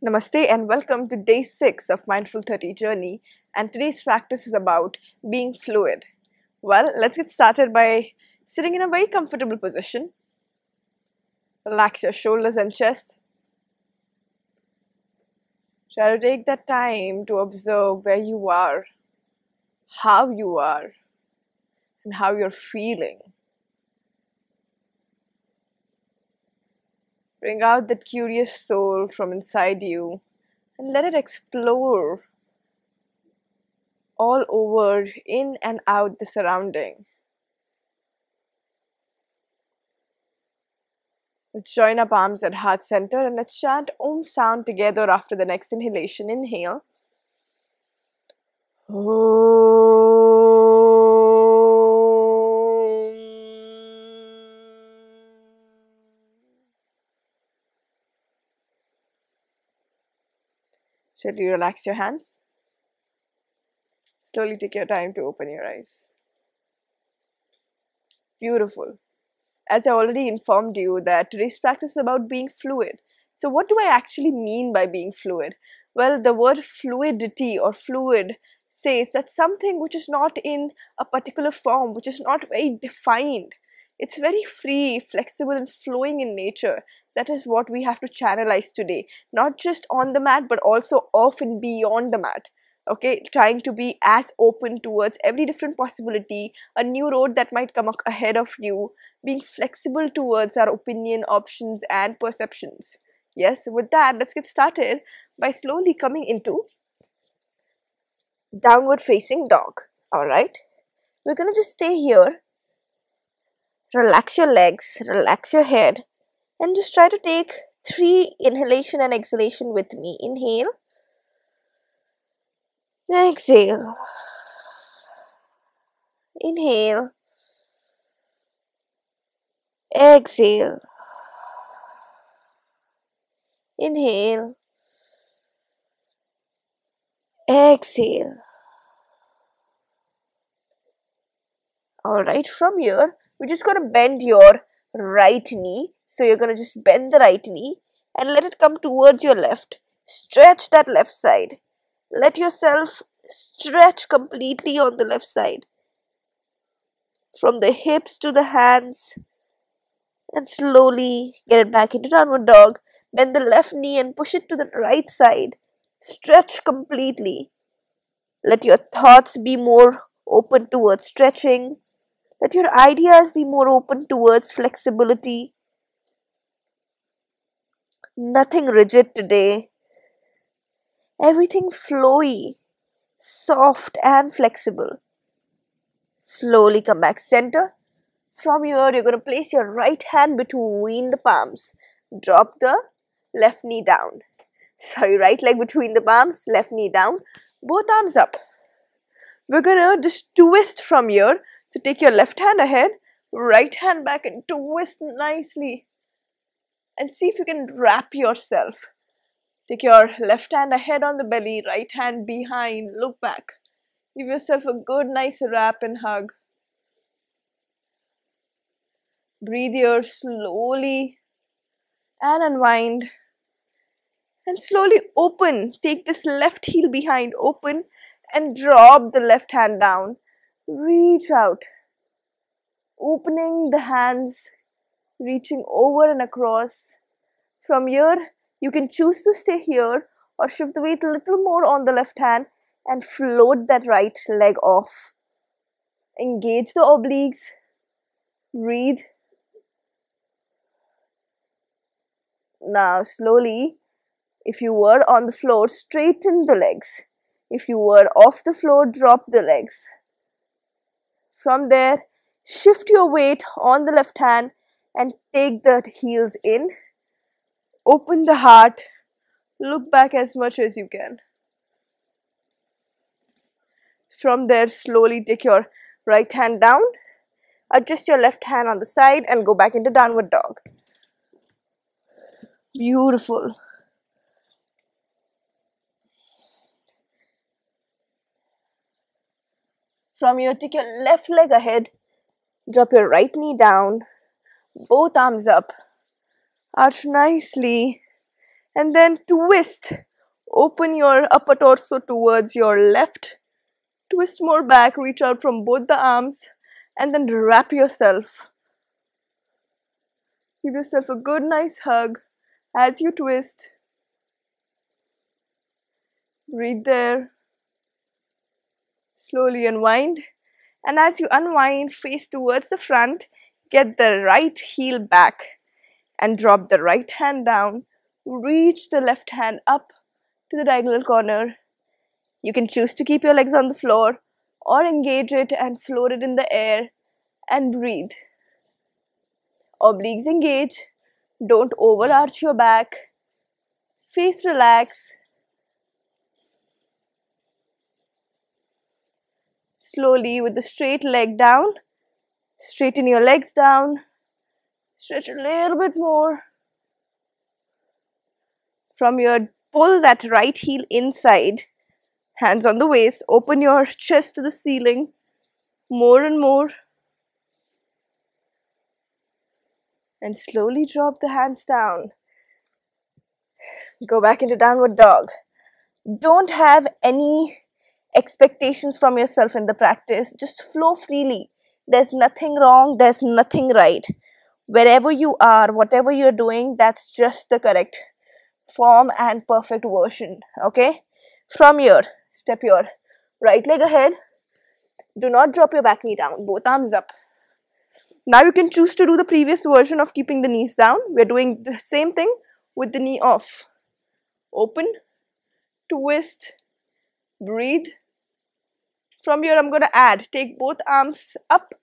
Namaste and welcome to day 6 of Mindful 30 journey, and today's practice is about being fluid. Well, let's get started by sitting in a very comfortable position. Relax your shoulders and chest. Try to take that time to observe where you are, how you are, and how you're feeling. Bring out that curious soul from inside you and let it explore all over, in and out the surrounding. Let's join our palms at heart center and let's chant Om sound together after the next inhalation. Inhale. Gently relax your hands. Slowly take your time to open your eyes. Beautiful. As I already informed you that today's practice is about being fluid. So what do I actually mean by being fluid? Well, the word fluidity or fluid says that something which is not in a particular form, which is not very defined. It's very free, flexible and flowing in nature. That is what we have to channelize today. Not just on the mat, but also off and beyond the mat. Okay, trying to be as open towards every different possibility, a new road that might come ahead of you, being flexible towards our opinion, options and perceptions. Yes, with that, let's get started by slowly coming into downward facing dog. Alright, we're gonna just stay here. Relax your legs, relax your head, and just try to take 3 inhalation and exhalation with me. Inhale. Exhale. Inhale. Exhale. Inhale. Exhale. Alright, from here, we're just going to bend your right knee. So you're going to just bend the right knee and let it come towards your left. Stretch that left side. Let yourself stretch completely on the left side. From the hips to the hands. And slowly get it back into downward dog. Bend the left knee and push it to the right side. Stretch completely. Let your thoughts be more open towards stretching. Let your ideas be more open towards flexibility. Nothing rigid today. Everything flowy, soft and flexible. Slowly come back center. From here, you're going to place your right hand between the palms. Drop the left knee down. Sorry, right leg between the palms, left knee down. Both arms up. We're going to just twist from here. So take your left hand ahead, right hand back and twist nicely. And see if you can wrap yourself. Take your left hand ahead on the belly, right hand behind, look back. Give yourself a good nice wrap and hug. Breathe here slowly and unwind. And slowly open. Take this left heel behind, open and drop the left hand down. Reach out. Opening the hands, reaching over and across. From here, you can choose to stay here or shift the weight a little more on the left hand and float that right leg off. Engage the obliques. Breathe. Now slowly, if you were on the floor, straighten the legs. If you were off the floor, drop the legs. From there, shift your weight on the left hand and take the heels in. Open the heart. Look back as much as you can. From there, slowly take your right hand down. Adjust your left hand on the side and go back into downward dog. Beautiful. From here, take your left leg ahead. Drop your right knee down. Both arms up. Arch nicely. And then twist. Open your upper torso towards your left. Twist more back. Reach out from both the arms. And then wrap yourself. Give yourself a good nice hug as you twist. Breathe there. Slowly unwind. And as you unwind, face towards the front. Get the right heel back. And drop the right hand down. Reach the left hand up to the diagonal corner. You can choose to keep your legs on the floor or engage it and float it in the air and breathe. Obliques engage. Don't overarch your back. Face relax. Slowly with the straight leg down. Straighten your legs down. Stretch a little bit more. From your pull that right heel inside. Hands on the waist. Open your chest to the ceiling. More and more. And slowly drop the hands down. Go back into downward dog. Don't have any expectations from yourself in the practice. Just flow freely. There's nothing wrong. There's nothing right. Wherever you are, whatever you're doing, that's just the correct form and perfect version. Okay? From here, step your right leg ahead. Do not drop your back knee down. Both arms up. Now you can choose to do the previous version of keeping the knees down. We're doing the same thing with the knee off. Open, twist, breathe. From here I'm going to add. Take both arms up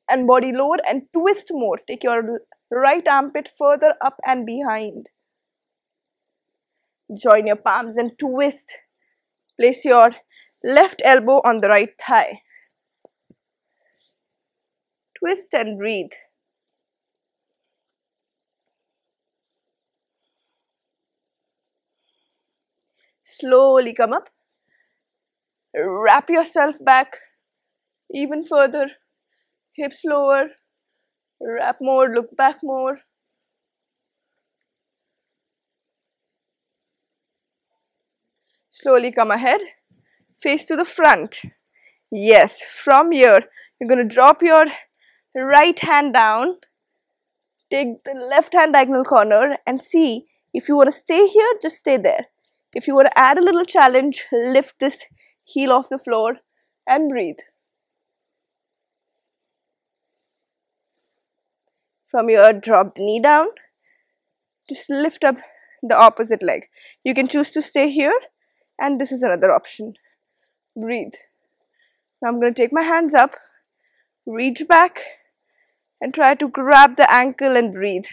and body lower and twist more. Take your right armpit further up and behind. Join your palms and twist. Place your left elbow on the right thigh. Twist and breathe. Slowly come up. Wrap yourself back even further. Hips lower. Wrap more, look back more. Slowly come ahead. Face to the front. Yes, from here, you're going to drop your right hand down. Take the left hand diagonal corner and see if you want to stay here, just stay there. If you want to add a little challenge, lift this heel off the floor and breathe. From here, drop the knee down. Just lift up the opposite leg. You can choose to stay here, and this is another option. Breathe. Now I'm going to take my hands up, reach back, and try to grab the ankle and breathe.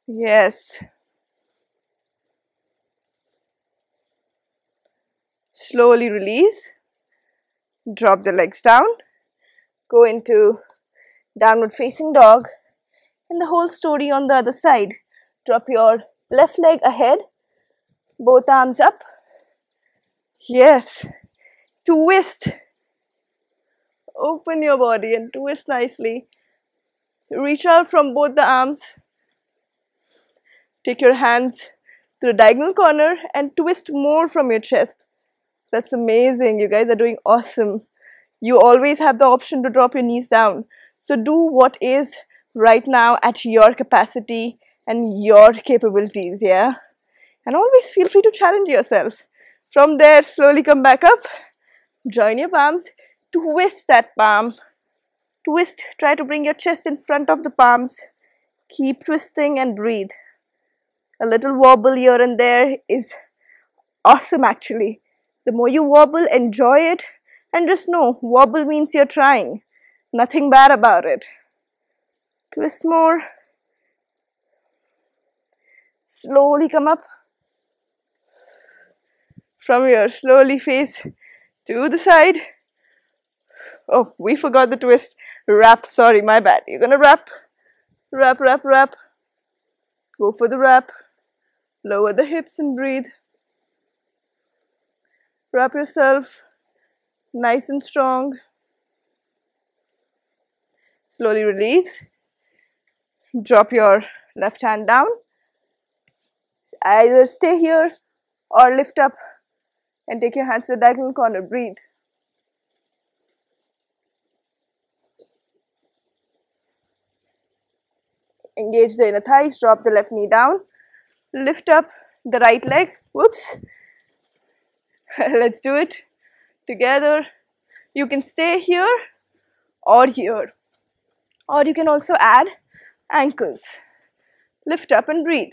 Yes. Slowly release. Drop the legs down. Go into downward facing dog. And the whole story on the other side. Drop your left leg ahead. Both arms up. Yes. Twist. Open your body and twist nicely. Reach out from both the arms. Take your hands to the diagonal corner and twist more from your chest. That's amazing. You guys are doing awesome. You always have the option to drop your knees down. So do what is right now at your capacity and your capabilities, yeah? And always feel free to challenge yourself. From there, slowly come back up. Join your palms. Twist that palm. Twist. Try to bring your chest in front of the palms. Keep twisting and breathe. A little wobble here and there is awesome actually. The more you wobble, enjoy it. And just know, wobble means you're trying. Nothing bad about it. Twist more. Slowly come up. From here, slowly face to the side. Oh, we forgot the twist. Wrap, sorry, my bad. You're gonna wrap. Wrap, wrap, wrap. Go for the wrap. Lower the hips and breathe. Wrap yourself nice and strong. Slowly release. Drop your left hand down. Either stay here or lift up and take your hands to the diagonal corner. Breathe. Engage the inner thighs. Drop the left knee down. Lift up the right leg. Whoops. Let's do it together. You can stay here or here. Or you can also add ankles. Lift up and breathe.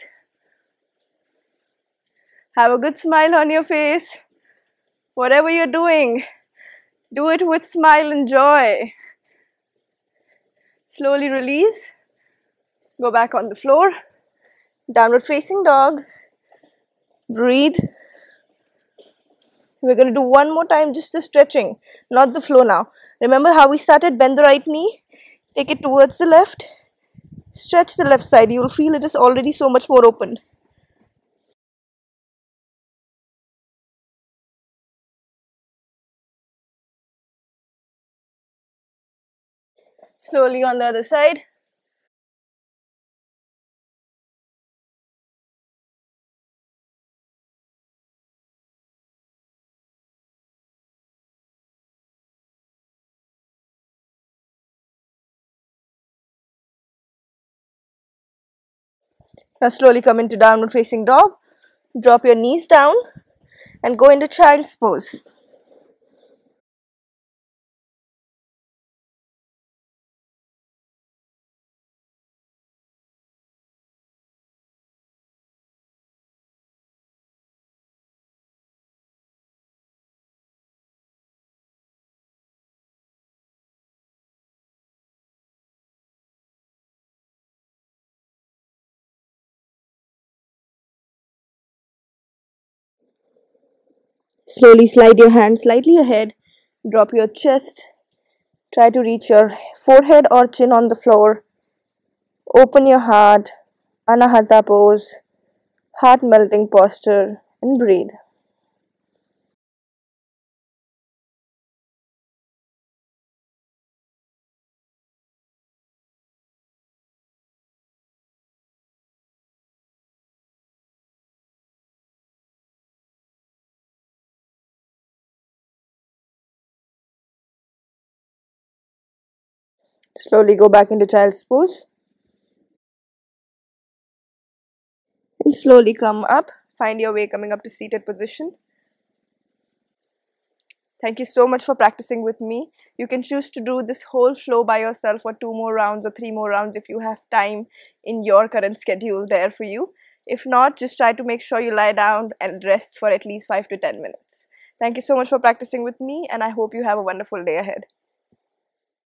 Have a good smile on your face. Whatever you're doing, do it with smile and joy. Slowly release. Go back on the floor. Downward facing dog. Breathe. We're going to do one more time, just the stretching, not the flow now. Remember how we started? Bend the right knee. Take it towards the left. Stretch the left side. You will feel it is already so much more open. Slowly on the other side. Now slowly come into downward facing dog. Drop your knees down and go into child's pose. Slowly slide your hands slightly ahead. Drop your chest. Try to reach your forehead or chin on the floor. Open your heart. Anahata pose. Heart melting posture. And breathe. Slowly go back into child's pose. And slowly come up. Find your way coming up to seated position. Thank you so much for practicing with me. You can choose to do this whole flow by yourself for 2 more rounds or 3 more rounds if you have time in your current schedule there for you. If not, just try to make sure you lie down and rest for at least 5 to 10 minutes. Thank you so much for practicing with me, and I hope you have a wonderful day ahead.